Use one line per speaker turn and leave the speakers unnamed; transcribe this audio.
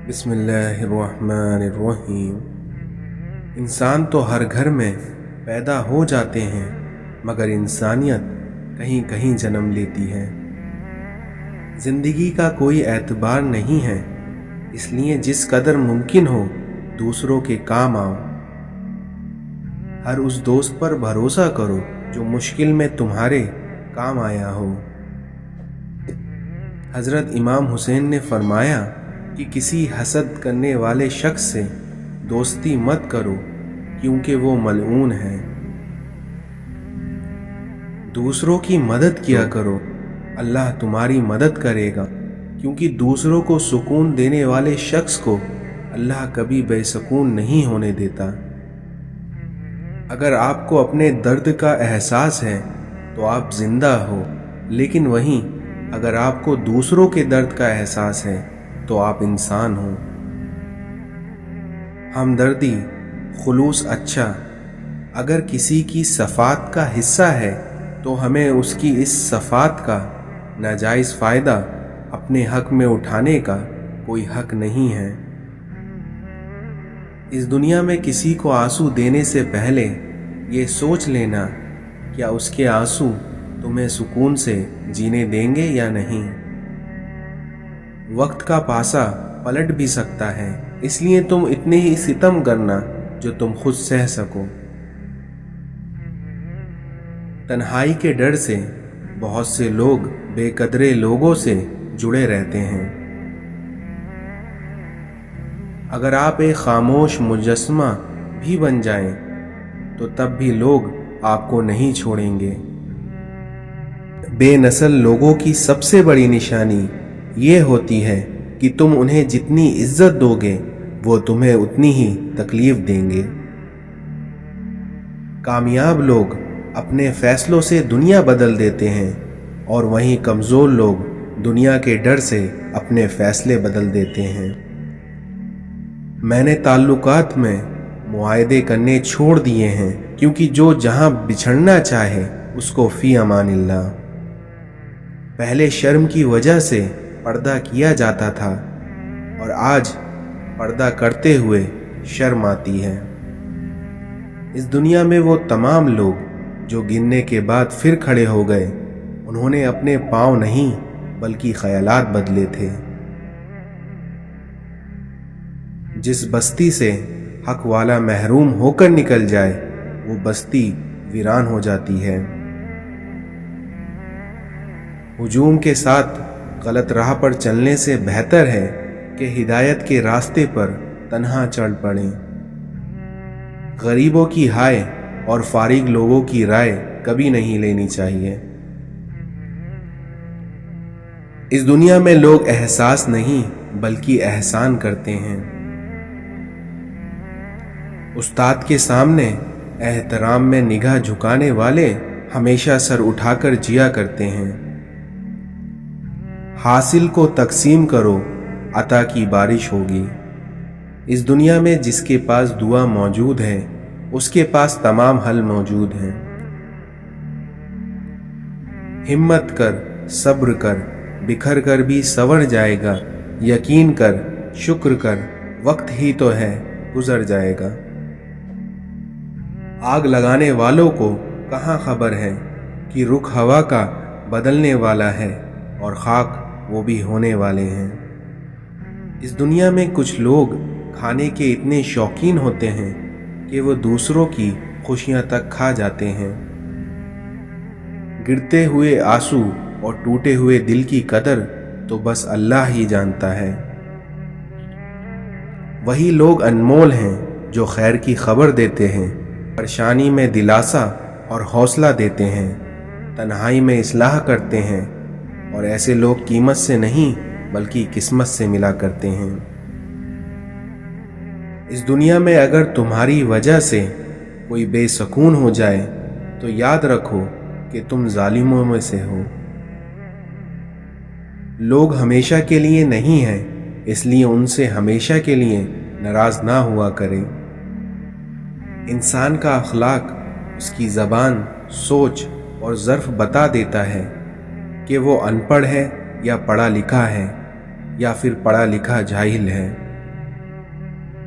بسم اللہ الرحمن الرحیم۔ انسان تو ہر گھر میں پیدا ہو جاتے ہیں، مگر انسانیت کہیں کہیں جنم لیتی ہے۔ زندگی کا کوئی اعتبار نہیں ہے، اس لیے جس قدر ممکن ہو دوسروں کے کام آؤ۔ ہر اس دوست پر بھروسہ کرو جو مشکل میں تمہارے کام آیا ہو۔ حضرت امام حسین نے فرمایا کہ کسی حسد کرنے والے شخص سے دوستی مت کرو، کیونکہ وہ ملعون ہے۔ دوسروں کی مدد کیا کرو، اللہ تمہاری مدد کرے گا، کیونکہ دوسروں کو سکون دینے والے شخص کو اللہ کبھی بے سکون نہیں ہونے دیتا۔ اگر آپ کو اپنے درد کا احساس ہے تو آپ زندہ ہو، لیکن وہیں اگر آپ کو دوسروں کے درد کا احساس ہے تو آپ انسان ہو۔ ہمدردی، خلوص اچھا، اگر کسی کی صفات کا حصہ ہے تو ہمیں اس کی اس صفات کا ناجائز فائدہ اپنے حق میں اٹھانے کا کوئی حق نہیں ہے۔ اس دنیا میں کسی کو آنسو دینے سے پہلے یہ سوچ لینا کیا اس کے آنسو تمہیں سکون سے جینے دیں گے یا نہیں۔ وقت کا پاسا پلٹ بھی سکتا ہے، اس لیے تم اتنے ہی ستم کرنا جو تم خود سہ سکو۔ تنہائی کے ڈر سے بہت سے لوگ بے قدرے لوگوں سے جڑے رہتے ہیں۔ اگر آپ ایک خاموش مجسمہ بھی بن جائیں تو تب بھی لوگ آپ کو نہیں چھوڑیں گے۔ بے نسل لوگوں کی سب سے بڑی نشانی یہ ہوتی ہے کہ تم انہیں جتنی عزت دو گے وہ تمہیں اتنی ہی تکلیف دیں گے۔ کامیاب لوگ اپنے فیصلوں سے دنیا بدل دیتے ہیں، اور وہیں کمزور لوگ دنیا کے ڈر سے اپنے فیصلے بدل دیتے ہیں۔ میں نے تعلقات میں معاہدے کرنے چھوڑ دیے ہیں، کیونکہ جو جہاں بچھڑنا چاہے اس کو فی امان اللہ۔ پہلے شرم کی وجہ سے پردہ کیا جاتا تھا، اور آج پردہ کرتے ہوئے شرم آتی ہے۔ اس دنیا میں وہ تمام لوگ جو گرنے کے بعد پھر کھڑے ہو گئے، انہوں نے اپنے پاؤں نہیں بلکہ خیالات بدلے تھے۔ جس بستی سے حق والا محروم ہو کر نکل جائے وہ بستی ویران ہو جاتی ہے۔ ہجوم کے ساتھ غلط راہ پر چلنے سے بہتر ہے کہ ہدایت کے راستے پر تنہا چل پڑیں۔ غریبوں کی ہائے اور فارغ لوگوں کی رائے کبھی نہیں لینی چاہیے۔ اس دنیا میں لوگ احساس نہیں بلکہ احسان کرتے ہیں۔ استاد کے سامنے احترام میں نگاہ جھکانے والے ہمیشہ سر اٹھا کر جیا کرتے ہیں۔ حاصل کو تقسیم کرو، عطا کی بارش ہوگی۔ اس دنیا میں جس کے پاس دعا موجود ہے اس کے پاس تمام حل موجود ہیں۔ ہمت کر، صبر کر، بکھر کر بھی سنور جائے گا۔ یقین کر، شکر کر، وقت ہی تو ہے، گزر جائے گا۔ آگ لگانے والوں کو کہاں خبر ہے کہ رخ ہوا کا بدلنے والا ہے، اور خاک وہ بھی ہونے والے ہیں۔ اس دنیا میں کچھ لوگ کھانے کے اتنے شوقین ہوتے ہیں کہ وہ دوسروں کی خوشیاں تک کھا جاتے ہیں۔ گرتے ہوئے آنسو اور ٹوٹے ہوئے دل کی قدر تو بس اللہ ہی جانتا ہے۔ وہی لوگ انمول ہیں جو خیر کی خبر دیتے ہیں، پریشانی میں دلاسا اور حوصلہ دیتے ہیں، تنہائی میں اصلاح کرتے ہیں، اور ایسے لوگ قیمت سے نہیں بلکہ قسمت سے ملا کرتے ہیں۔ اس دنیا میں اگر تمہاری وجہ سے کوئی بے سکون ہو جائے تو یاد رکھو کہ تم ظالموں میں سے ہو۔ لوگ ہمیشہ کے لیے نہیں ہیں، اس لیے ان سے ہمیشہ کے لیے ناراض نہ ہوا کرے۔ انسان کا اخلاق اس کی زبان، سوچ اور ظرف بتا دیتا ہے کہ وہ ان پڑھ ہے یا پڑھا لکھا ہے، یا پھر پڑھا لکھا جاہل ہے۔